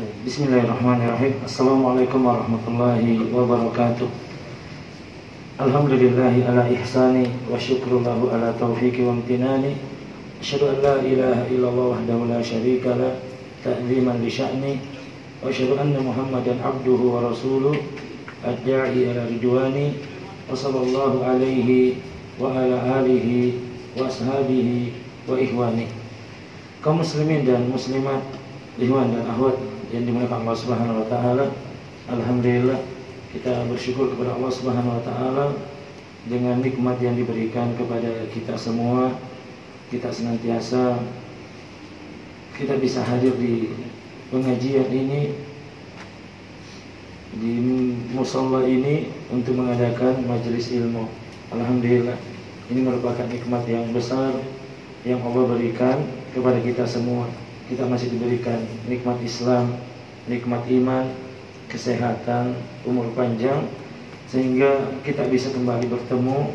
Bismillahirrahmanirrahim. Assalamualaikum warahmatullahi wabarakatuh. Alhamdulillahi ala ihsani wa syukru lahu ala taufiqi wa amtinani. Asyhadu an la ilaha illallah wahdahu la syarika lah ta'ziman li sya'ni wa asyhadu anna Muhammadan abduhu wa rasuluh ad-da'i ila ridwani wa sallallahu alaihi wa ala alihi wa ashabihi wa ihwani. Kaum muslimin dan muslimat, ikhwan dan akhwat yang dimuliakan Allah Subhanahu wa taala, alhamdulillah kita bersyukur kepada Allah Subhanahu wa taala dengan nikmat yang diberikan kepada kita semua. Kita senantiasa kita bisa hadir di pengajian ini, di musholla ini untuk mengadakan majelis ilmu. Alhamdulillah, ini merupakan nikmat yang besar yang Allah berikan kepada kita semua. Kita masih diberikan nikmat Islam, nikmat iman, kesehatan, umur panjang, sehingga kita bisa kembali bertemu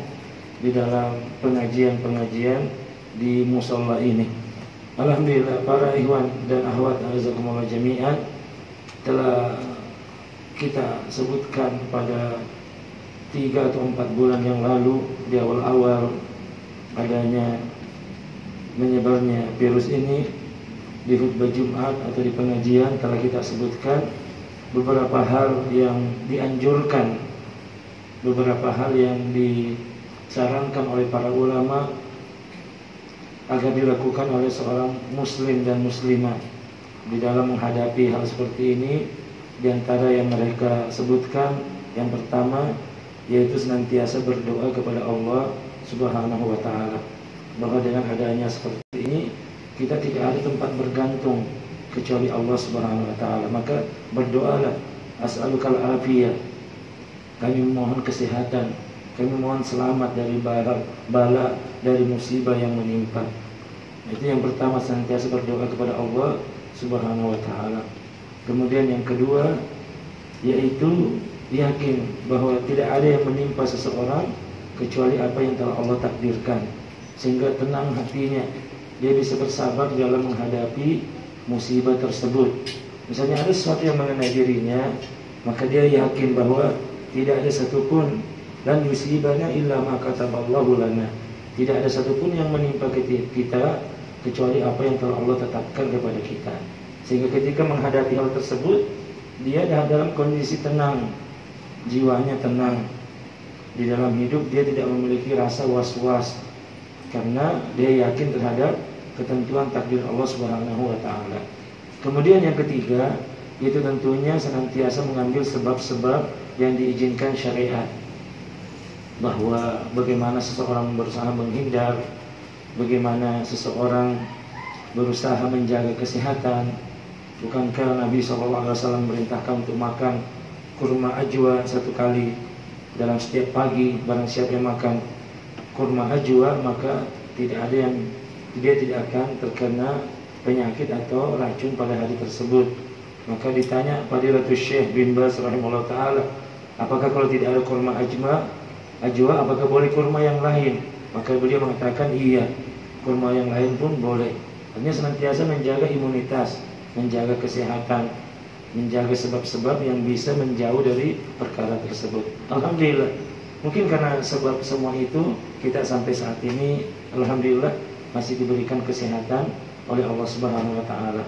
di dalam pengajian-pengajian di musholla ini. Alhamdulillah, para ikhwan dan akhwat azakumullah jami'an, telah kita sebutkan pada 3 atau 4 bulan yang lalu, di awal-awal adanya menyebarnya virus ini, di khutbah Jumat atau di pengajian telah kita sebutkan beberapa hal yang dianjurkan, beberapa hal yang disarankan oleh para ulama agar dilakukan oleh seorang muslim dan muslimah di dalam menghadapi hal seperti ini. Di antara yang mereka sebutkan, yang pertama yaitu senantiasa berdoa kepada Allah Subhanahu wa taala, bahwa dengan adanya seperti ini kita tidak ada tempat bergantung kecuali Allah Subhanahu wa taala. Maka berdoalah, as'alukal afiyah, kami mohon kesehatan, kami mohon selamat dari bala dari musibah yang menimpa. Itu yang pertama, senantiasa berdoa kepada Allah Subhanahu wa taala. Kemudian yang kedua yaitu yakin bahwa tidak ada yang menimpa seseorang kecuali apa yang telah Allah takdirkan, sehingga tenang hatinya, dia bisa bersabar dalam menghadapi musibah tersebut. Misalnya ada sesuatu yang mengenai dirinya, maka dia yakin bahwa tidak ada satupun, lan yusibana illa ma kataballahu lana, tidak ada satupun yang menimpa kita kecuali apa yang telah Allah tetapkan kepada kita. Sehingga ketika menghadapi hal tersebut, dia dalam kondisi tenang, jiwanya tenang. Di dalam hidup dia tidak memiliki rasa was-was, karena dia yakin terhadap ketentuan takdir Allah Subhanahu wa taala. Kemudian yang ketiga, itu tentunya senantiasa mengambil sebab-sebab yang diizinkan syariat, bahwa bagaimana seseorang berusaha menghindar, bagaimana seseorang berusaha menjaga kesehatan. Bukankah Nabi SAW merintahkan untuk makan kurma ajwa 1 kali dalam setiap pagi? Barang siapa yang makan kurma ajwa, maka dia tidak akan terkena penyakit atau racun pada hari tersebut. Maka ditanya Fadilatul Syekh bin Baz rahimahullah ta'ala, apakah kalau tidak ada kurma ajwa, apakah boleh kurma yang lain? Maka beliau mengatakan iya, kurma yang lain pun boleh. Artinya senantiasa menjaga imunitas, menjaga kesehatan, menjaga sebab-sebab yang bisa menjauh dari perkara tersebut. Alhamdulillah, mungkin karena sebab semua itu kita sampai saat ini alhamdulillah masih diberikan kesehatan oleh Allah Subhanahu wa taala.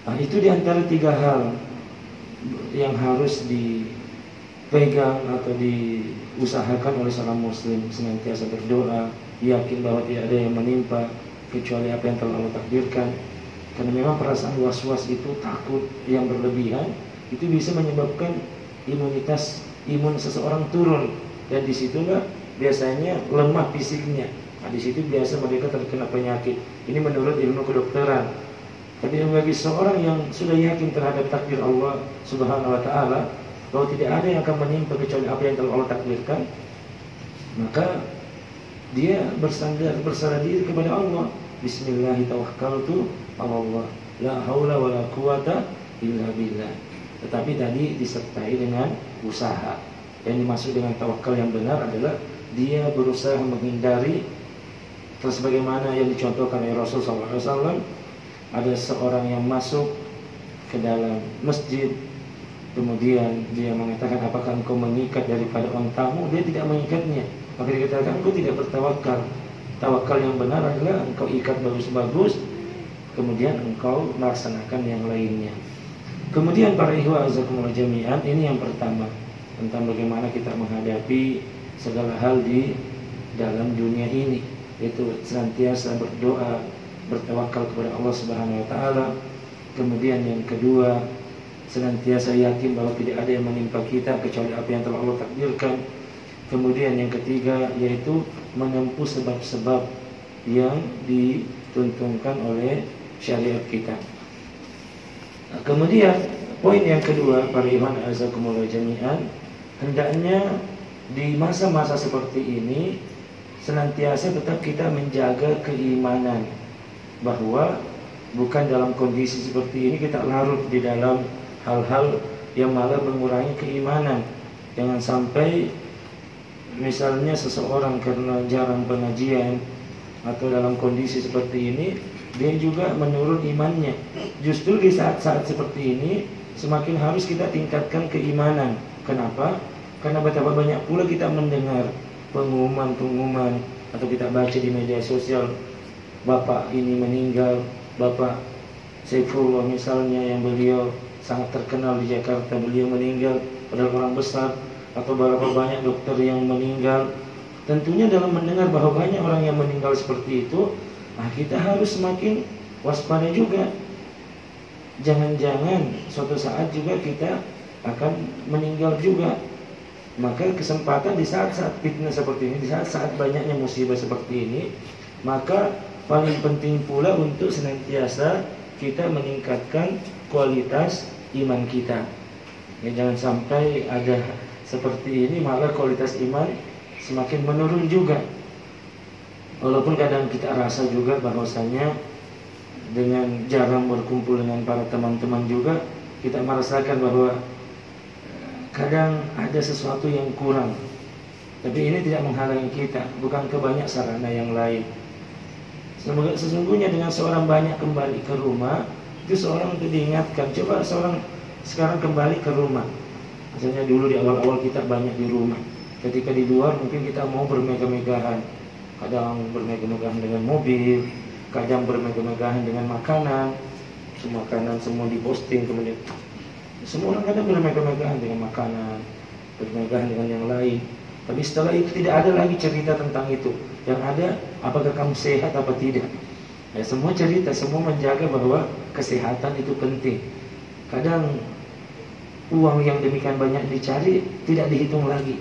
Nah, itu diantara 3 hal yang harus dipegang atau diusahakan oleh seorang muslim, senantiasa berdoa, yakin bahwa tidak ada yang menimpa kecuali apa yang telah Allah takdirkan. Karena memang perasaan was-was itu, takut yang berlebihan, itu bisa menyebabkan imun seseorang turun, dan disitulah biasanya lemah fisiknya. Nah, di situ biasa mereka terkena penyakit. Ini menurut ilmu kedokteran. Tapi bagi seorang yang sudah yakin terhadap takdir Allah Subhanahu wa taala, bahwa tidak ada yang akan menimpa kecuali apa yang telah Allah takdirkan, maka dia bersandar diri kepada Allah. Bismillahirrahmanirrahim, Allah, la haula wa la quwata illa billah. Tetapi tadi disertai dengan usaha. Yang dimaksud dengan tawakal yang benar adalah dia berusaha menghindari, terus bagaimana yang dicontohkan oleh Rasul SAW. Ada seorang yang masuk ke dalam masjid, kemudian dia mengatakan, apakah engkau mengikat daripada ontamu? Dia tidak mengikatnya. Maka dia katakan, engkau tidak bertawakal. Tawakal yang benar adalah engkau ikat bagus-bagus, kemudian engkau melaksanakan yang lainnya. Kemudian para ikhwah azakumullah jami'an, ini yang pertama, tentang bagaimana kita menghadapi segala hal di dalam dunia ini, yaitu senantiasa berdoa, bertawakal kepada Allah Subhanahu wa taala. Kemudian yang kedua, senantiasa yakin bahwa tidak ada yang menimpa kita kecuali apa yang telah Allah takdirkan. Kemudian yang ketiga, yaitu menempuh sebab-sebab yang dituntunkan oleh syariat kita. Kemudian poin yang kedua, para ikhwan azakumullah jami'an, hendaknya di masa-masa seperti ini senantiasa tetap kita menjaga keimanan, bahwa bukan dalam kondisi seperti ini kita larut di dalam hal-hal yang malah mengurangi keimanan. Jangan sampai misalnya seseorang karena jarang pengajian atau dalam kondisi seperti ini dia juga menurun imannya. Justru di saat-saat seperti ini semakin harus kita tingkatkan keimanan. Kenapa? Karena betapa banyak pula kita mendengar pengumuman-pengumuman atau kita baca di media sosial, bapak ini meninggal, Bapak Saifullah misalnya, yang beliau sangat terkenal di Jakarta, beliau meninggal, padahal orang besar. Atau berapa banyak dokter yang meninggal. Tentunya dalam mendengar bahwa banyak orang yang meninggal seperti itu, nah kita harus semakin waspada juga. Jangan-jangan suatu saat juga kita akan meninggal juga. Maka kesempatan di saat-saat fitnah seperti ini, di saat-saat banyaknya musibah seperti ini, maka paling penting pula untuk senantiasa kita meningkatkan kualitas iman kita. Ya, jangan sampai ada seperti ini malah kualitas iman semakin menurun juga. Walaupun kadang kita rasa juga bahwasanya dengan jarang berkumpul dengan para teman-teman juga, kita merasakan bahwa kadang ada sesuatu yang kurang. Tapi ini tidak menghalangi kita, bukan kebanyak sarana yang lain. Sesungguhnya dengan seorang banyak kembali ke rumah, itu seorang itu diingatkan. Coba seorang sekarang kembali ke rumah. Misalnya dulu di awal-awal kita banyak di rumah, ketika di luar mungkin kita mau bermegah-megahan. Kadang bermegah-megahan dengan mobil, kadang bermegah-megahan dengan makanan. Semua makanan semua diposting, kemudian semua orang kadang bermegah-megahan dengan makanan, bermegah dengan yang lain. Tapi setelah itu tidak ada lagi cerita tentang itu. Yang ada, apakah kamu sehat apa tidak. Ya, semua cerita, semua menjaga bahwa kesehatan itu penting. Kadang uang yang demikian banyak dicari tidak dihitung lagi.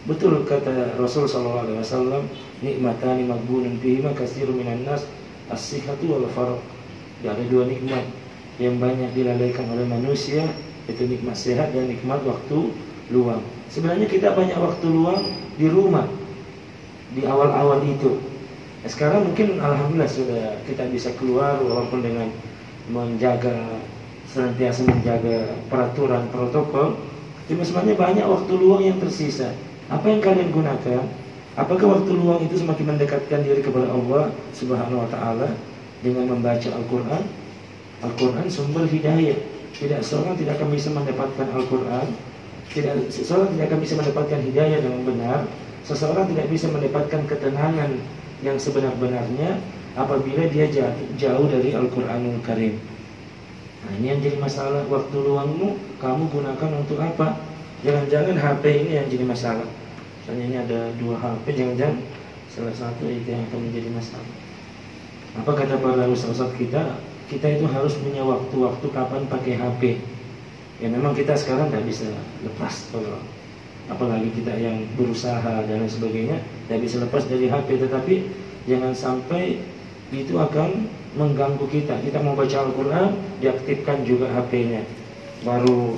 Betul kata Rasul sallallahu alaihi wasallam, nikmatani maghbunun fihima katsirun minan nas, as-sihhatu wal faragh. Ada dua nikmat yang banyak dilalaikan oleh manusia, yaitu nikmat sehat dan nikmat waktu luang. Sebenarnya kita banyak waktu luang di rumah di awal-awal itu. Nah, sekarang mungkin alhamdulillah sudah kita bisa keluar walaupun dengan senantiasa menjaga peraturan protokol. Cuma sebenarnya banyak waktu luang yang tersisa. Apa yang kalian gunakan? Apakah waktu luang itu semakin mendekatkan diri kepada Allah Subhanahu wa taala dengan membaca Al-Qur'an? Al-Qur'an sumber hidayah. Tidak seorang tidak akan bisa mendapatkan Al-Qur'an, seseorang tidak akan bisa mendapatkan hidayah dengan benar. Seseorang tidak bisa mendapatkan ketenangan yang sebenar-benarnya apabila dia jauh dari Al-Qur'anul Karim. Nah, ini yang jadi masalah. Waktu luangmu kamu gunakan untuk apa? Jangan-jangan HP ini yang jadi masalah. Misalnya ini ada 2 HP, jangan-jangan salah satu itu yang akan menjadi masalah. Apa kata para ustaz kita? Kita itu harus punya waktu-waktu kapan pakai HP. Ya memang kita sekarang tidak bisa lepas, kalau apalagi kita yang berusaha dan lain sebagainya, tidak bisa lepas dari HP. Tetapi jangan sampai itu akan mengganggu kita. Kita mau baca Al-Quran, diaktifkan juga HP-nya. Baru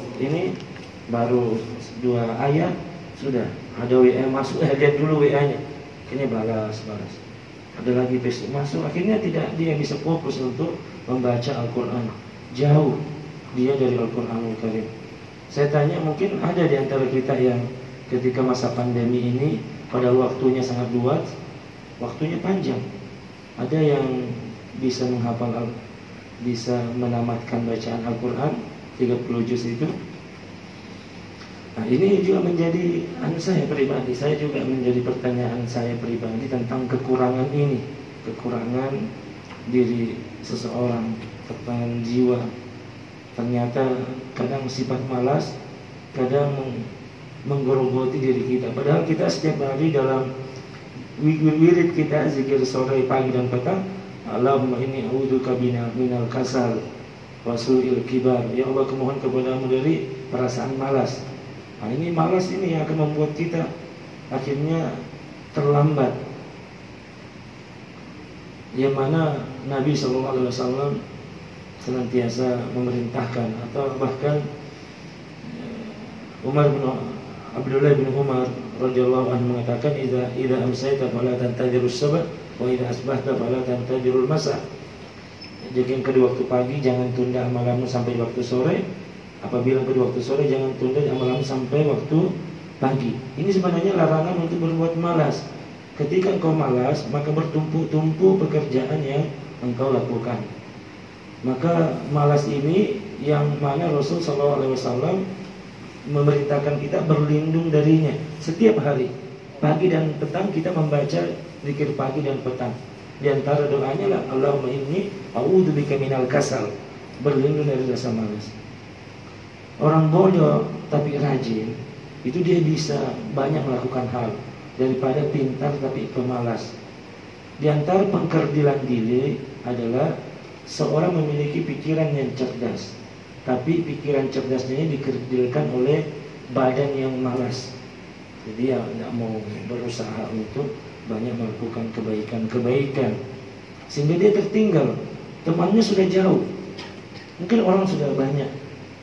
2 ayat sudah ada WA masuk, lihat dulu WA-nya. Ini balas. Ada lagi besok masuk, akhirnya dia bisa fokus untuk membaca Al-Quran. Jauh dia dari Al-Quranul Karim. Saya tanya, mungkin ada di antara kita yang ketika masa pandemi ini, padahal waktunya sangat luas, waktunya panjang. Ada yang bisa menghafal bisa menamatkan bacaan Al-Quran 30 juz itu. Nah, ini juga menjadi saya pribadi, saya juga menjadi pertanyaan saya pribadi tentang kekurangan ini, kekurangan diri seseorang, kekurangan jiwa. Ternyata kadang sifat malas, kadang menggerogoti diri kita. Padahal kita setiap hari dalam wirid kita, zikir sore, pagi dan petang, Allahumma inni a'udzubika minal kasal wa su'il kibar. Ya Allah, aku mohon kepadamu dari perasaan malas. Nah, ini malas ini yang akan membuat kita akhirnya terlambat. Yang mana Nabi SAW senantiasa memerintahkan, atau bahkan Abdullah bin Umar radhiyallahu anhu mengatakan, idza amsayta fala tantadirus sabah wa idza asbahta fala tantadirul masa. Jadi pada waktu pagi jangan tunda amalanmu sampai waktu sore. Apabila pada waktu sore jangan tunda amalanmu sampai waktu pagi. Ini sebenarnya larangan untuk berbuat malas. Ketika engkau malas, maka bertumpuk-tumpuk pekerjaan yang engkau lakukan. Maka malas ini yang mana Rasul SAW memerintahkan kita berlindung darinya setiap hari. Pagi dan petang kita membaca zikir pagi dan petang. Di antara doanya lah, Allahumma inni a'udzubika minal kasal, berlindung dari rasa malas. Orang bodoh tapi rajin, itu dia bisa banyak melakukan hal daripada pintar tapi pemalas. Di antara pengkerdilan diri adalah seorang memiliki pikiran yang cerdas, tapi pikiran cerdasnya ini dikerdilkan oleh badan yang malas. Jadi ya tidak mau berusaha untuk banyak melakukan kebaikan, sehingga dia tertinggal. Temannya sudah jauh, mungkin orang sudah banyak,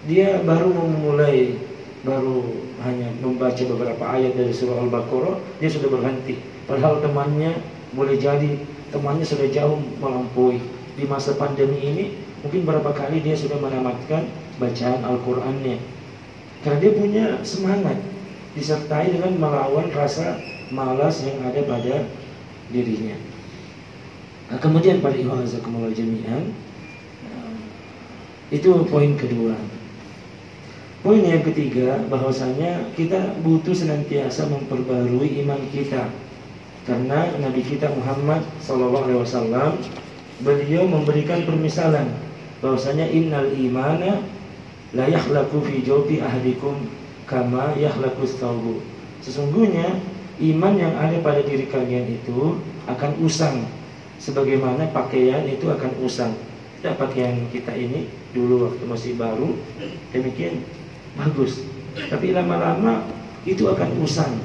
dia baru memulai, baru hanya membaca beberapa ayat dari surah Al-Baqarah, dia sudah berhenti. Padahal temannya, boleh jadi temannya sudah jauh melampaui. Di masa pandemi ini mungkin berapa kali dia sudah menamatkan bacaan Al-Qur'annya, karena dia punya semangat, disertai dengan melawan rasa malas yang ada pada dirinya. Nah, kemudian para ikhwan jazakumullah jami'an, itu poin kedua. Poin yang ketiga, bahwasanya kita butuh senantiasa memperbarui iman kita, karena Nabi kita Muhammad SAW, beliau memberikan permisalan bahwasanya innal imana la yakhlaqu fi jawfi ahadikum kama yakhlaqus thawbu. Sesungguhnya iman yang ada pada diri kalian itu akan usang sebagaimana pakaian itu akan usang. Tidak pakaian kita ini dulu waktu masih baru demikian bagus, tapi lama-lama itu akan usang.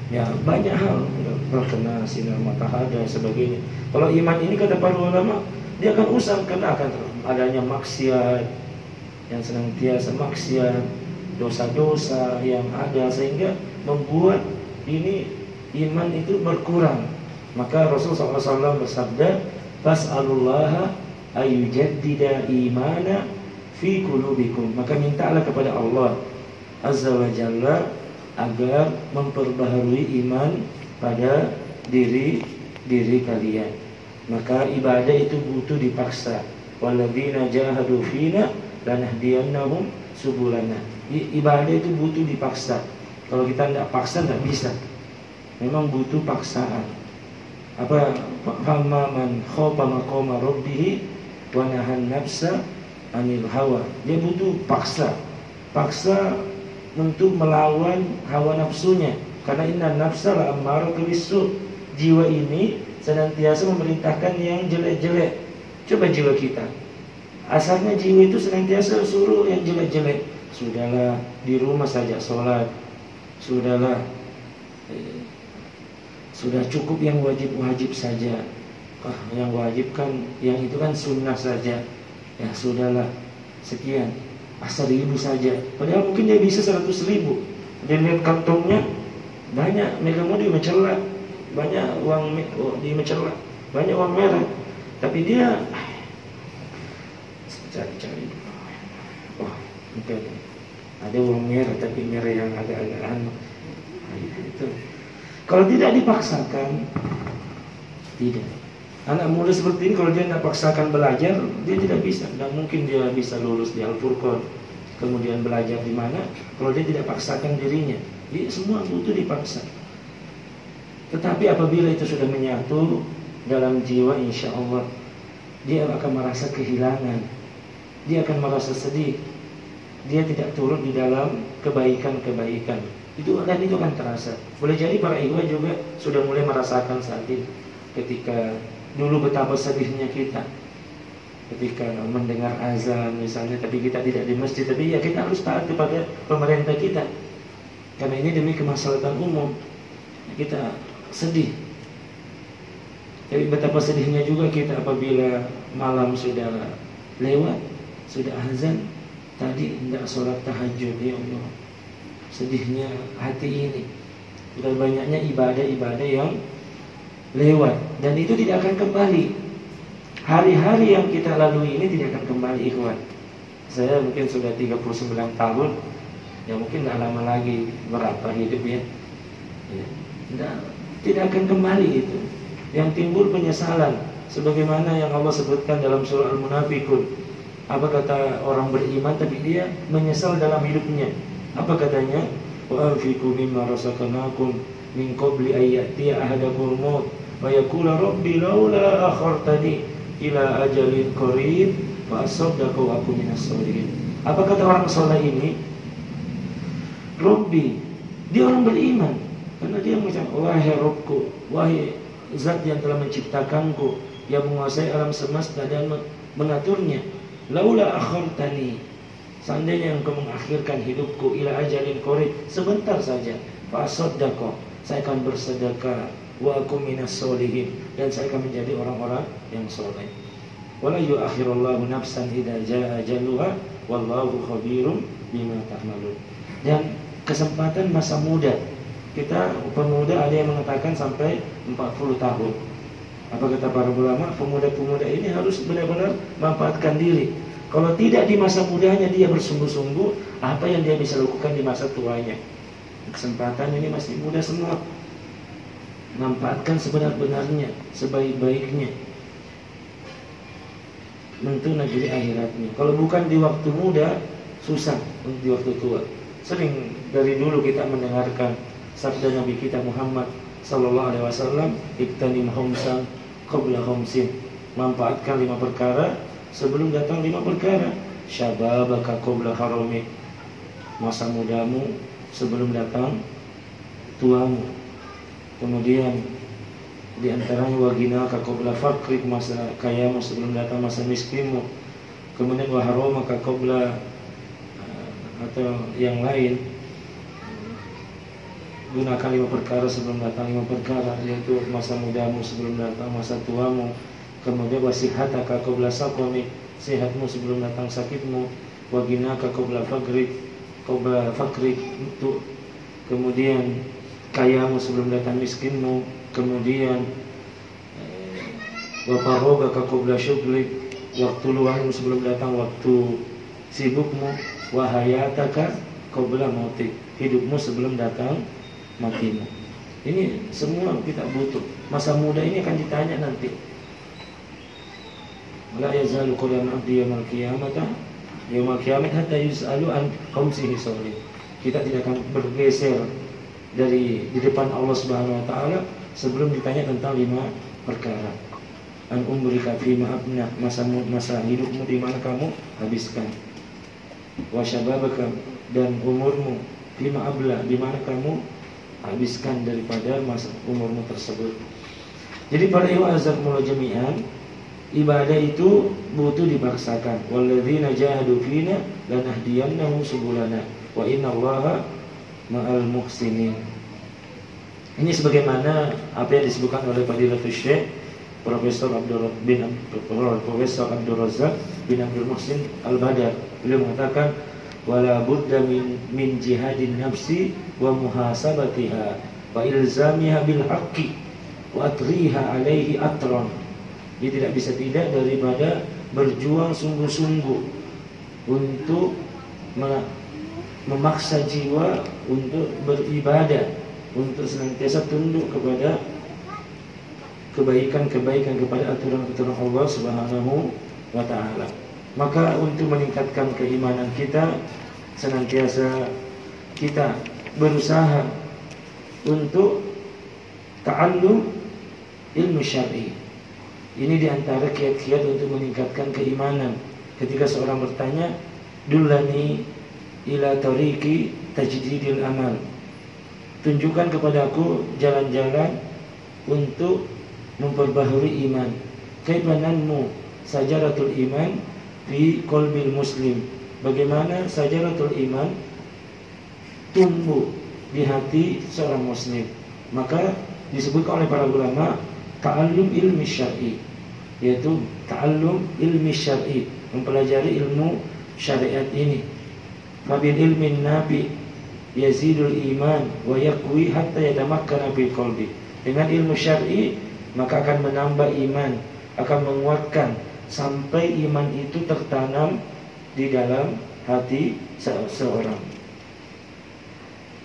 Ya, banyak hal terkena sinar matahari dan sebagainya. Kalau iman ini kata para ulama, dia akan usang karena akan adanya maksiat, yang senantiasa maksiat, dosa-dosa yang ada, sehingga membuat ini iman itu berkurang. Maka Rasulullah SAW bersabda, fas'alullaha ayyujaddida imana fi qulubikum. Maka mintalah kepada Allah Azza wa Jalla agar memperbaharui iman pada diri kalian. Maka ibadah itu butuh dipaksa. Walladzina jahadu fina lanahdiyannahum subulana. Ibadah itu butuh dipaksa. Kalau kita tidak paksa tidak bisa. Memang butuh paksaan. Apa? Fama man khofa maqama rabbih wa nahan nafsa anil hawa. Dia butuh paksa. Paksa untuk melawan hawa nafsunya, karena inna nafsa la'ammaratu bisu. Jiwa ini senantiasa memerintahkan yang jelek-jelek. Coba jiwa kita, asalnya jiwa itu senantiasa suruh yang jelek-jelek. Sudahlah, di rumah saja sholat. Sudahlah, sudah cukup yang wajib-wajib saja. Yang wajib kan, yang itu kan sunnah saja. Ya sudahlah, sekian, 1.000 saja. Padahal mungkin dia bisa 100.000. Dia lihat kantongnya banyak, megang di mencelak, banyak uang di mencelak, banyak uang merah. Tapi dia cari-cari, wah mungkin ada uang merah, tapi merah yang agak-agak anu. Itu. Kalau tidak dipaksakan, tidak. Anak muda seperti ini kalau dia tidak paksakan belajar, dia tidak bisa. Tidak mungkin dia bisa lulus di Al-Furqan, kemudian belajar di mana kalau dia tidak paksakan dirinya. Dia semua butuh dipaksa. Tetapi apabila itu sudah menyatu dalam jiwa, insya Allah dia akan merasa kehilangan, dia akan merasa sedih, dia tidak turut di dalam kebaikan-kebaikan itu, dan itu akan terasa. Boleh jadi para ikhwan juga sudah mulai merasakan saat ini, ketika dulu betapa sedihnya kita ketika mendengar azan misalnya, tapi kita tidak di masjid, tapi ya kita harus taat kepada pemerintah kita karena ini demi kemaslahatan umum. Kita sedih. Tapi betapa sedihnya juga kita apabila malam sudah lewat, sudah azan, tadi tidak sholat tahajud. Ya Allah, sedihnya hati ini. Sudah banyaknya ibadah-ibadah yang lewat, dan itu tidak akan kembali. Hari-hari yang kita lalui ini tidak akan kembali, ikhwan. Saya mungkin sudah 39 tahun, ya mungkin tidak lama lagi berapa hidup ya. Tidak akan kembali itu. Yang timbul penyesalan, sebagaimana yang Allah sebutkan dalam surah Al-Munafiqun. Apa kata orang beriman tapi dia menyesal dalam hidupnya? Apa katanya? Wa anfiqu mimma razaqnakum min qabli ayyatiya ahadakumul maut wa yaqula rabbi laula akhartani ila ajalin qarib fa asaddaqu wa akun minas sholihin. Apa kata orang saleh ini? Rabbi, dia orang beriman karena dia mengucapkan wahai Rabbku, wahai Zat yang telah menciptakanku, yang menguasai alam semesta dan mengaturnya. Laula akhartani, seandainya engkau mengakhirkan hidupku ila ajalin qarib, sebentar saja, fa asaddaqu, saya akan bersedekah, wa akum minas sholihin, dan saya akan menjadi orang-orang yang soleh. Wala yu'akhirullahu nafsan idza jaa ajaluha wallahu khabirum bima ta'malun. Dan kesempatan masa muda kita, pemuda ada yang mengatakan sampai 40 tahun. Apa kata para ulama? Pemuda-pemuda ini harus benar-benar memanfaatkan diri. Kalau tidak di masa mudanya dia bersungguh-sungguh, apa yang dia bisa lakukan di masa tuanya? Kesempatan ini masih muda semua. Manfaatkan sebenar-benarnya, sebaik-baiknya untuk negeri akhiratnya. Kalau bukan di waktu muda, susah untuk di waktu tua. Sering dari dulu kita mendengarkan sabda Nabi kita Muhammad sallallahu alaihi wasallam, iktanim khamsan qabla khamsin. Manfaatkan 5 perkara sebelum datang 5 perkara. Syababaka qabla haramik, masa mudamu sebelum datang tuamu. Kemudian di antaranya waginaka qabla faqrik, masa kayamu sebelum datang masa miskinmu. Kemudian waharamaka qabla, atau yang lain, gunakan 5 perkara sebelum datang 5 perkara, yaitu masa mudamu sebelum datang masa tuamu. Kemudian wasihataka qabla saqamik, sehatmu sebelum datang sakitmu. Waginaka qabla faqrik, untuk kemudian kayamu sebelum datang miskinmu. Kemudian wafarogaka qabla syughlik, waktu luangmu sebelum datang waktu sibukmu. Wahayataka qabla mautik, hidupmu sebelum datang matimu. Ini semua kita butuh. Masa muda ini akan ditanya nanti. La yazalu qalam abdi yaumil qiyamah hatta yus'alu an khamsihi sholih. Kita tidak akan bergeser dari di depan Allah Subhanahu wa taala sebelum ditanya tentang 5 perkara. An umrika fima abna, masa hidupmu di mana kamu habiskan. Wa syababaka, dan umurmu fima abla, di mana kamu habiskan daripada masa umurmu tersebut. Jadi para ikhwan azakumullah jami'an, ibadah itu butuh dipaksakan. Walladzina jahadu fina lanahdiyannahum subulana wa innallaha ma'al muhsinin. Ini sebagaimana apa yang disebutkan oleh Fadilatul Syekh Profesor Abdul Razak bin Abdul Muhsin Al-Badar. Beliau mengatakan wala budda min jihadin nafsi wa muhasabatiha wa ilzamiha bil haqqi wa atriha alaihi atran. Dia tidak bisa tidak daripada berjuang sungguh-sungguh untuk memaksa jiwa untuk beribadah, untuk senantiasa tunduk kepada kebaikan-kebaikan kepada aturan-aturan Allah Subhanahu wa taala. Maka untuk meningkatkan keimanan kita, senantiasa kita berusaha untuk ta'allum ilmu syar'i. Ini diantara kiat-kiat untuk meningkatkan keimanan. Ketika seorang bertanya, dullani ila tariqi tajdidil amal, tunjukkan kepadaku jalan-jalan untuk memperbaharui iman. Kaifa nanmu sajaratul iman fi qalbil muslim, bagaimana sajaratul iman tumbuh di hati seorang muslim. Maka disebutkan oleh para ulama ta'allum ilmi syar'i, yaitu ta'allum ilmi syar'i, mempelajari ilmu syariat ini. Fabil ilmin nabi yazidul iman wa yaqwi hatta yatamakkana bil qalbi. Dengan ilmu syar'i maka akan menambah iman, akan menguatkan sampai iman itu tertanam di dalam hati seseorang.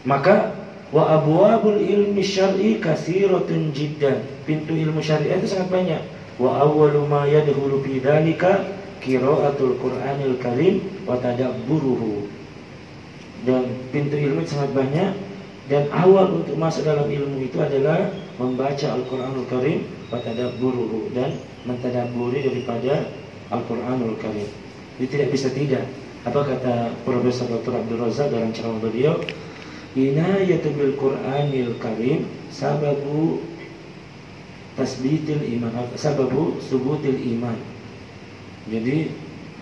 Maka wa abwabul ilmi syar'i katsiratun jiddan, pintu ilmu syariat itu sangat banyak. Wa awwalu ma yadkhulu fi dzalika qiraatul Qur'anil Karim wa tadabburuhu. Dan pintu ilmu sangat banyak, dan awal untuk masuk dalam ilmu itu adalah membaca Al-Qur'anul Karim wa tadabburuhu, dan mentadabburi daripada Al-Qur'anul Karim. Jadi tidak bisa tidak. Apa kata Profesor Dr. Abdul Razak dalam ceramah beliau? Inayatu bil Qur'anil Karim sababu tasbitil iman, sababu subutil iman. Jadi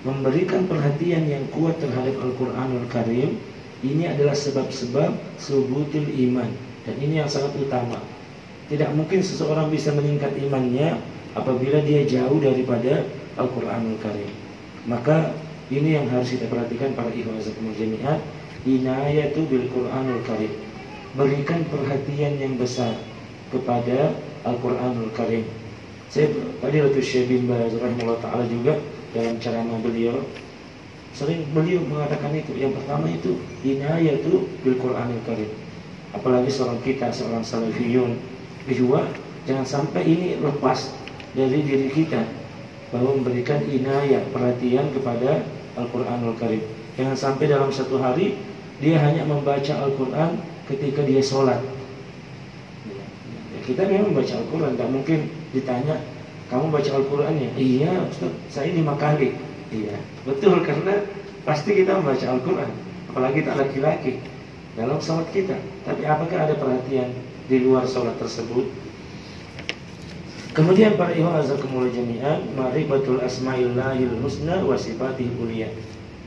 memberikan perhatian yang kuat terhadap Al-Qur'anul Karim ini adalah sebab-sebab subutil iman, dan ini yang sangat utama. Tidak mungkin seseorang bisa meningkat imannya apabila dia jauh daripada Al-Qur'anul Karim. Maka ini yang harus kita perhatikan para ikhwan jami'ah, inayatu bil Qur'anul Karim. Berikan perhatian yang besar kepada Al-Qur'anul Karim. Saya Fadilatul Syekh bin Baz rahimahullah taala juga dalam ceramah beliau sering beliau mengatakan itu. Yang pertama itu inayatu bil Qur'anil Karim. Apalagi seorang kita, seorang salafiyun. Kedua, jangan sampai ini lepas dari diri kita, bahwa memberikan inayah, perhatian kepada Al-Qur'anul Karim. Jangan sampai dalam satu hari dia hanya membaca Al-Qur'an ketika dia sholat. Kita memang membaca Al-Qur'an, tak mungkin ditanya, kamu baca Al-Qur'an ya? Iya Ustaz, saya 5 kali. Iya, betul, karena pasti kita membaca Al-Quran, apalagi tak laki-laki dalam sholat kita. Tapi apakah ada perhatian di luar sholat tersebut? Kemudian para ikhwan azakumullah jami'an, ma'rifatul asma'illahil husna wa sifatihil ulia,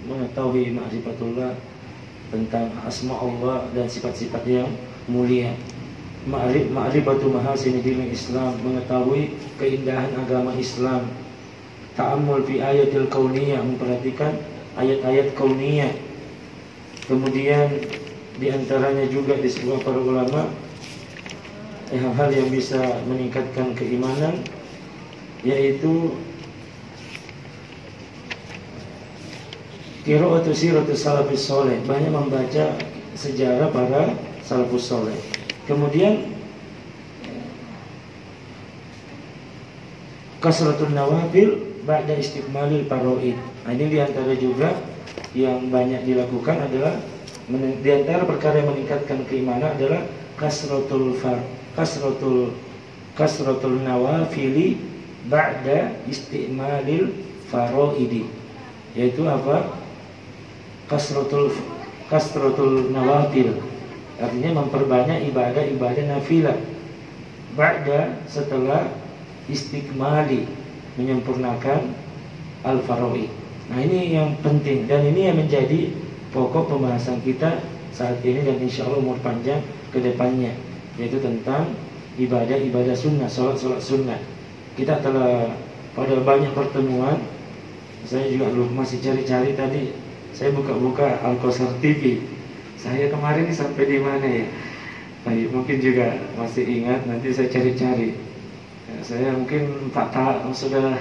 mengetahui ma'rifatullah, tentang asma Allah dan sifat-sifat yang mulia. Ma'rifatu mahasinil Islam, mengetahui keindahan agama Islam. Ta'ammul fi ayatil kauniyah, memperhatikan ayat-ayat kauniyah. Kemudian diantaranya juga disebut para ulama hal-hal yang bisa meningkatkan keimanan, yaitu qiraatu siratus salafus saleh, banyak membaca sejarah para salafus saleh. Kemudian kasratul nawafil ba'da istikmalil faraid. Nah, ini diantara juga yang banyak dilakukan adalah diantara perkara yang meningkatkan keimanan adalah kasratul nawafili ba'da istikmalil faraidi. Yaitu apa? Kasratul nawafil, artinya memperbanyak ibadah-ibadah nafilah ba'da, setelah istikmali, menyempurnakan al-faraid. Nah, ini yang penting, dan ini yang menjadi pokok pembahasan kita saat ini dan insya Allah umur panjang ke depannya, yaitu tentang ibadah-ibadah sunnah, sholat-sholat sunnah. Kita telah pada banyak pertemuan, saya juga masih cari-cari tadi, saya buka-buka Al-Kausar TV. Saya kemarin sampai di mana ya? Baik, mungkin juga masih ingat, nanti saya cari-cari. Saya mungkin 4 tahun, sudah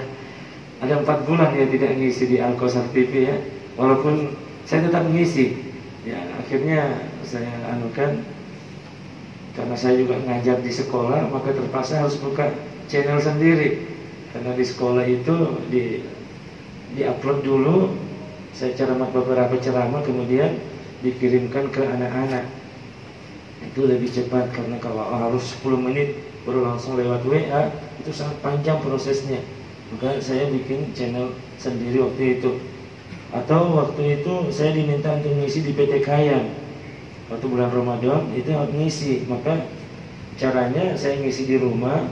ada 4 bulan ya tidak ngisi di Al-Kausar TV ya. Walaupun saya tetap ngisi. Ya, akhirnya saya anukan, karena saya juga ngajar di sekolah, maka terpaksa harus buka channel sendiri. Karena di sekolah itu di-upload dulu, saya ceramah beberapa ceramah kemudian dikirimkan ke anak-anak. Itu lebih cepat, karena kalau harus 10 menit baru langsung lewat WA itu sangat panjang prosesnya. Maka saya bikin channel sendiri waktu itu. Atau waktu itu saya diminta untuk ngisi di PT Kayan. Waktu bulan Ramadan itu harus ngisi, maka caranya saya ngisi di rumah,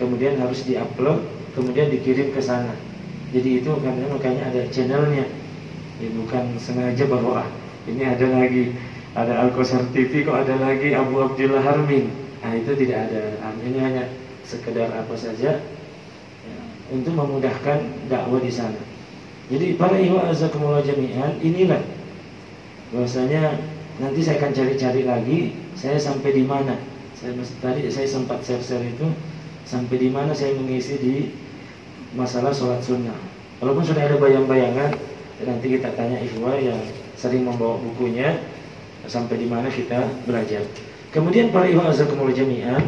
kemudian harus diupload, kemudian dikirim ke sana. Jadi itu karena makanya ada channelnya. Ya, bukan sengaja bahwa ini ada lagi, ada Al-Qasar TV, kok ada lagi Abu Abdillah Harmin. Nah itu tidak ada. Ini hanya sekedar apa saja ya, untuk memudahkan dakwah di sana. Jadi para ikhwah azakumullah jami'an, inilah bahwasanya nanti saya akan cari-cari lagi saya sampai di mana. Tadi saya sempat share-share itu sampai di mana saya mengisi di masalah sholat sunnah. Walaupun sudah ada bayang-bayangan, nanti kita tanya ikhwah yang sering membawa bukunya sampai di mana kita belajar. Kemudian para ikhwah azakumullah jami'an,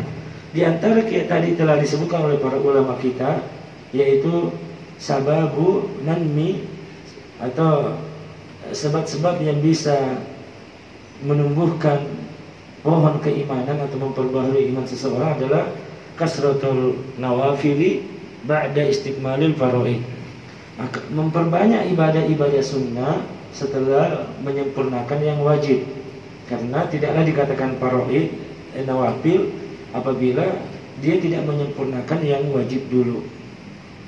di antara tadi telah disebutkan oleh para ulama kita, yaitu sababu nanmi atau sebab-sebab yang bisa menumbuhkan pohon keimanan atau memperbaharui iman seseorang adalah kasratul nawafili ba'da istikmalil faraid. Maka memperbanyak ibadah-ibadah sunnah setelah menyempurnakan yang wajib. Karena tidaklah dikatakan faraid nawafil apabila dia tidak menyempurnakan yang wajib dulu.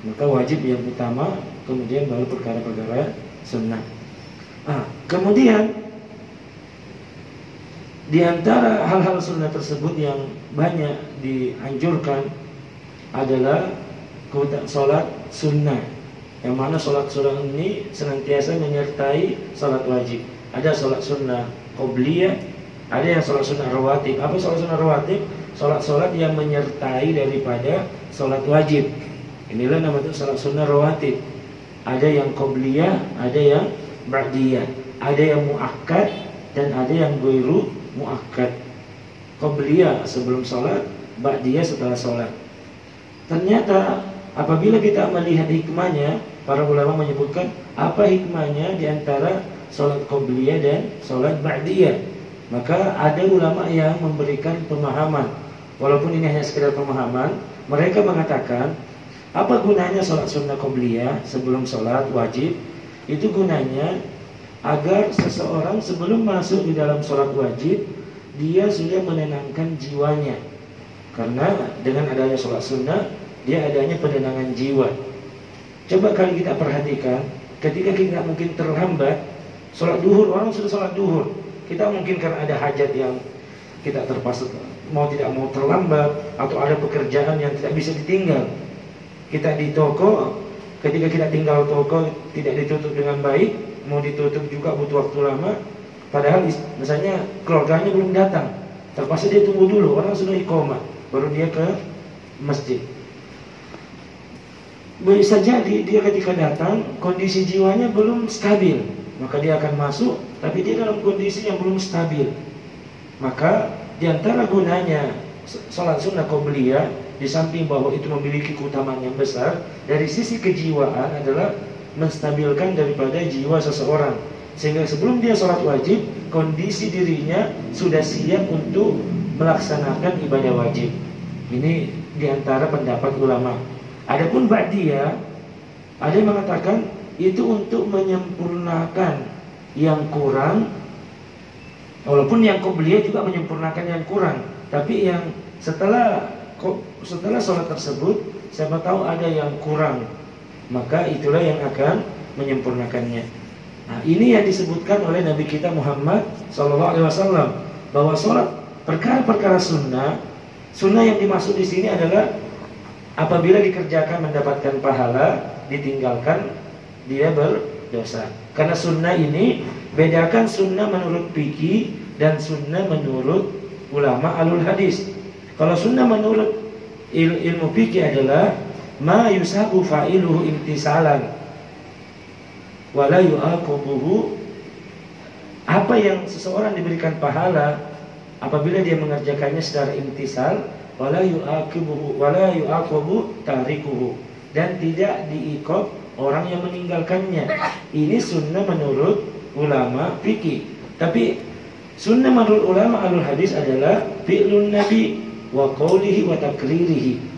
Maka wajib yang utama, kemudian baru perkara-perkara sunnah. Kemudian di antara hal-hal sunnah tersebut yang banyak dianjurkan adalah sholat sunnah. Yang mana sholat sunnah ini senantiasa menyertai sholat wajib. Ada sholat sunnah qobliyah, ada yang sholat sunnah rawatib. Apa sholat sunnah rawatib? Sholat-sholat yang menyertai daripada sholat wajib. Inilah namanya sholat sunnah rawatib. Ada yang qobliyah, ada yang ba'diyah, ada yang muakkad dan ada yang ghairu muakkad. Qobliyah sebelum sholat, ba'diyah setelah sholat. Ternyata apabila kita melihat hikmahnya, para ulama menyebutkan apa hikmahnya di antara sholat qobliyah dan sholat ba'diyah. Maka ada ulama yang memberikan pemahaman, walaupun ini hanya sekedar pemahaman. Mereka mengatakan apa gunanya sholat sunnah qobliyah sebelum sholat wajib? Itu gunanya agar seseorang sebelum masuk di dalam sholat wajib, dia sudah menenangkan jiwanya. Karena dengan adanya sholat sunnah, dia adanya penenangan jiwa. Coba kali kita perhatikan, ketika kita mungkin terlambat sholat duhur, orang sudah sholat duhur, kita mungkin karena ada hajat yang kita terpaksa mau tidak mau terlambat, atau ada pekerjaan yang tidak bisa ditinggal. Kita di toko, ketika kita tinggal toko tidak ditutup dengan baik, mau ditutup juga butuh waktu lama. Padahal misalnya keluarganya belum datang, terpaksa dia tunggu dulu, orang sudah iqamah, baru dia ke masjid. Bisa jadi dia ketika datang kondisi jiwanya belum stabil, maka dia akan masuk, tapi dia dalam kondisi yang belum stabil. Maka diantara gunanya sholat sunnah qobliyah, di samping bahwa itu memiliki keutamaan yang besar, dari sisi kejiwaan adalah menstabilkan daripada jiwa seseorang, sehingga sebelum dia sholat wajib, kondisi dirinya sudah siap untuk melaksanakan ibadah wajib. Ini diantara pendapat ulama. Adapun ba'diyah, ada yang mengatakan itu untuk menyempurnakan yang kurang. Walaupun yang qobliyah juga menyempurnakan yang kurang, tapi yang setelah sholat tersebut, siapa tahu ada yang kurang, maka itulah yang akan menyempurnakannya. Nah, ini yang disebutkan oleh Nabi kita Muhammad SAW, bahwa sholat perkara-perkara sunnah yang dimaksud di sini adalah apabila dikerjakan mendapatkan pahala, ditinggalkan dia berdosa. Karena sunnah ini bedakan sunnah menurut fikih dan sunnah menurut ulama alul hadis. Kalau sunnah menurut ilmu fikih adalah ma yusabu fa'iluhu imtisalan wala yu'aqubuhu, apa yang seseorang diberikan pahala apabila dia mengerjakannya secara imtisal wala yu'aqabu tarikuhu, dan tidak diiqab orang yang meninggalkannya. Ini sunnah menurut ulama fikih. Tapi sunnah menurut ulama ahlul hadis adalah fi'lun nabi wa qawlihi wa takririhi.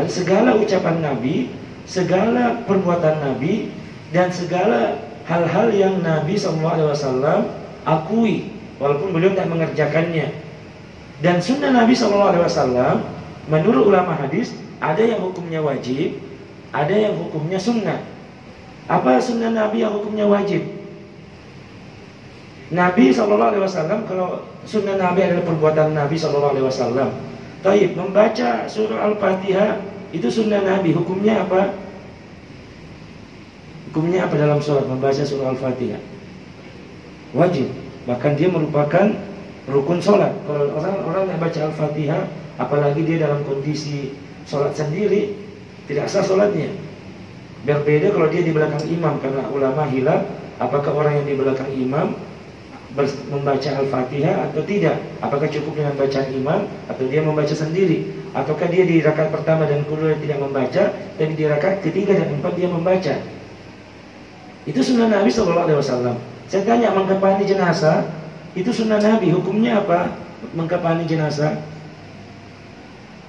Segala ucapan Nabi, segala perbuatan Nabi, dan segala hal-hal yang Nabi SAW akui walaupun beliau tidak mengerjakannya. Dan sunnah Nabi SAW menurut ulama hadis ada yang hukumnya wajib, ada yang hukumnya sunnah. Apa sunnah Nabi yang hukumnya wajib? Nabi SAW, kalau sunnah Nabi adalah perbuatan Nabi SAW. Taib, membaca surah Al-Fatihah itu sunnah Nabi. Hukumnya apa? Hukumnya apa dalam sholat membaca surah Al-Fatihah? Wajib. Bahkan dia merupakan rukun sholat. Kalau orang yang baca Al-Fatihah, apalagi dia dalam kondisi sholat sendiri, tidak sah sholatnya. Berbeda kalau dia di belakang imam, karena ulama hilaf apakah orang yang di belakang imam membaca Al-Fatihah atau tidak. Apakah cukup dengan bacaan imam atau dia membaca sendiri, ataukah dia di rakaat pertama dan kedua tidak membaca, tapi di rakaat ketiga dan keempat dia membaca. Itu sunnah Nabi SAW. Saya tanya, mengkafani jenazah itu sunnah Nabi, hukumnya apa? Mengkafani jenazah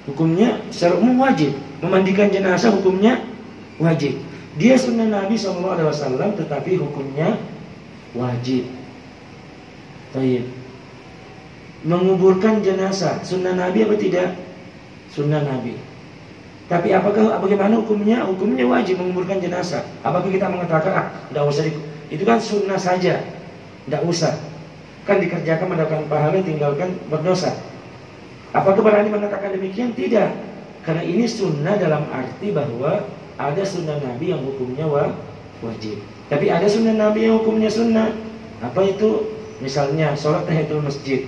hukumnya secara umum wajib. Memandikan jenazah hukumnya wajib. Dia sunnah Nabi SAW, tetapi hukumnya wajib. Taib. Menguburkan jenazah sunnah Nabi apa tidak? Sunnah Nabi. Tapi bagaimana hukumnya? Hukumnya wajib menguburkan jenazah. Apakah kita mengatakan tidak usah itu kan sunnah saja, tidak usah, kan dikerjakan mendapatkan pahala, tinggalkan berdosa. Apakah berani mengatakan demikian? Tidak. Karena ini sunnah dalam arti bahwa ada sunnah Nabi yang hukumnya wajib, tapi ada sunnah Nabi yang hukumnya sunnah. Apa itu? Misalnya sholat tahiyatul masjid,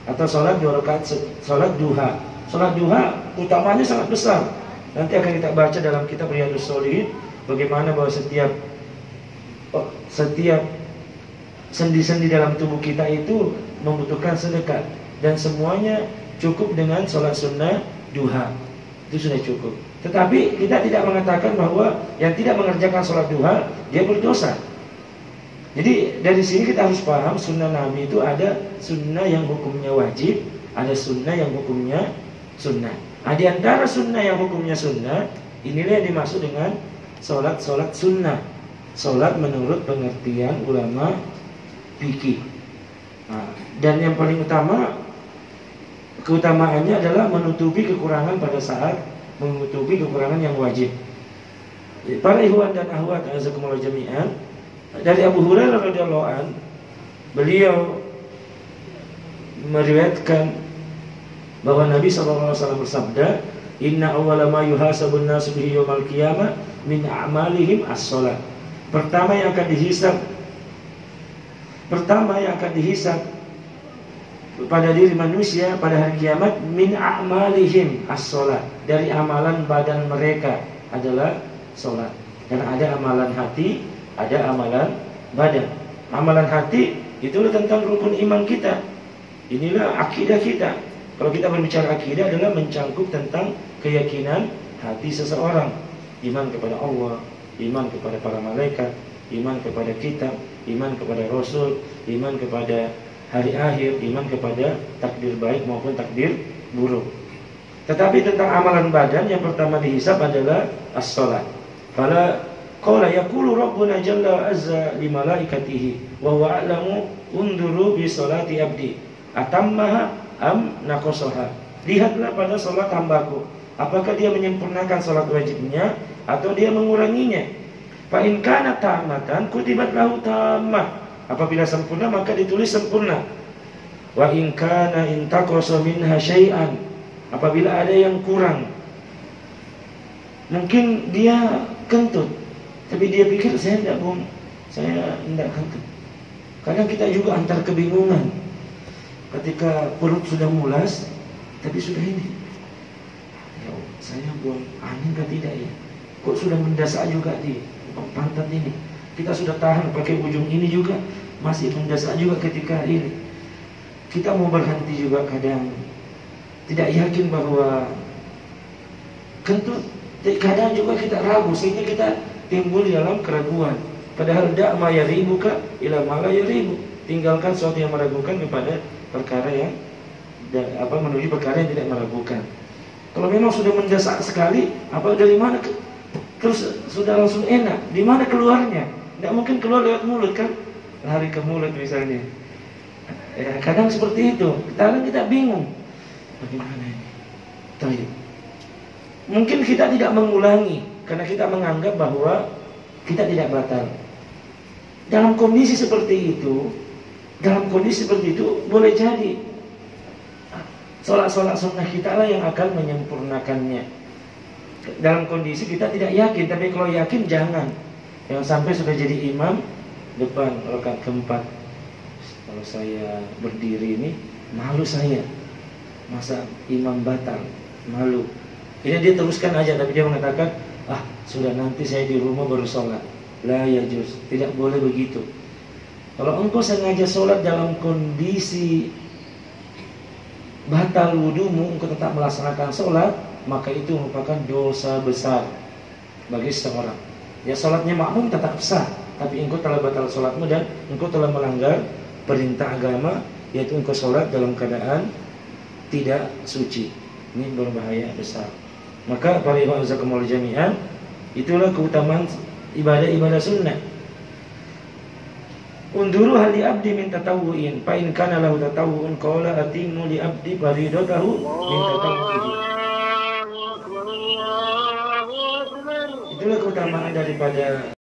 atau sholat 2 rakaat, sholat duha. Sholat duha utamanya sangat besar. Nanti akan kita baca dalam kitab Riyadhus Shalihin bagaimana bahwa setiap sendi-sendi dalam tubuh kita itu membutuhkan sedekah, dan semuanya cukup dengan sholat sunnah duha. Itu sudah cukup. Tetapi kita tidak mengatakan bahwa yang tidak mengerjakan sholat duha dia berdosa. Jadi dari sini kita harus paham sunnah Nabi itu ada sunnah yang hukumnya wajib, ada sunnah yang hukumnya sunnah. Di antara sunnah yang hukumnya sunnah, inilah yang dimaksud dengan sholat sunnah. Sholat menurut pengertian ulama fikih. Dan yang paling utama, keutamaannya adalah menutupi kekurangan pada saat menutupi kekurangan yang wajib. Para ikhwan dan akhwat azakumullah jami'an, dari Abu Hurairah radhiyallahu an, beliau meriwayatkan bahwa Nabi SAW bersabda, "Inna awwala ma yuhasabun nasu bihi yaumal qiyamah min a'malihim as-shalah." Pertama yang akan dihisab pada diri manusia pada hari kiamat min a'malihim as-shalah, dari amalan badan mereka adalah salat. Karena ada amalan hati, ada amalan badan. Amalan hati itulah tentang rukun iman kita. Inilah akidah kita. Kalau kita berbicara akidah adalah mencangkup tentang keyakinan hati seseorang. Iman kepada Allah, iman kepada para malaikat, iman kepada kitab, iman kepada Rasul, iman kepada hari akhir, iman kepada takdir baik maupun takdir buruk. Tetapi tentang amalan badan yang pertama dihisab adalah as-shalat. Fala qala yaqulu rabbuna jalla azza li malaikatihi wa huwa a'lamu unduru bi salati abdi atammaha am naqasaha. Lihatlah pada salat hambaku, apakah dia menyempurnakan salat wajibnya atau dia menguranginya. Fa in kana ta'matan kutibat lahu tammah. Apabila sempurna maka ditulis sempurna. Wa in kana intaqasa minha syai'an, apabila ada yang kurang, mungkin dia kentut, tapi dia pikir saya tidak kentut. Kadang kita juga antar kebingungan. Ketika perut sudah mulas, tapi sudah ini, ya, saya buang angin kan tidak ya? Kok sudah mendasak juga di pantat ini? Kita sudah tahan pakai ujung ini juga, masih mendasak juga ketika ini. Kita mau berhenti juga kadang, tidak yakin bahwa tentu kadang juga kita ragu sehingga kita timbul dalam keraguan. Padahal dak ma yaribuka ila ma la yaribu. Tinggalkan sesuatu yang meragukan kepada perkara yang menuju perkara yang tidak meragukan. Kalau memang sudah mendesak sekali, apa dari mana terus sudah langsung enak, di mana keluarnya? Tidak mungkin keluar lewat mulut kan? Lari ke mulut misalnya. Ya, kadang seperti itu. Kadang kita bingung. Bagaimana ini? Tayyib. Mungkin kita tidak mengulangi karena kita menganggap bahwa kita tidak batal. Dalam kondisi seperti itu, boleh jadi sholat-sholat sunnah kita lah yang akan menyempurnakannya. Dalam kondisi kita tidak yakin, tapi kalau yakin jangan. Yang sampai sudah jadi imam depan rakaat keempat. Kalau saya berdiri ini, malu saya. Masa imam batal, malu. Ini dia teruskan aja, tapi dia mengatakan, sudah nanti saya di rumah baru sholat. La yajuz, tidak boleh begitu. Kalau engkau sengaja sholat dalam kondisi batal wudumu, engkau tetap melaksanakan sholat, maka itu merupakan dosa besar bagi seseorang. Ya, sholatnya makmum tetap sah, tapi engkau telah batal sholatmu dan engkau telah melanggar perintah agama, yaitu engkau sholat dalam keadaan tidak suci. Ini berbahaya besar. Maka para ikhwan jazakumullah jami'an, itulah keutamaan ibadah-ibadah sunnah. Unduru hal li abdi min tatawu'in fa in kana lahu tatawu'un qala atimmu li abdi faridatahu min tatawu'in. Itulah keutamaan daripada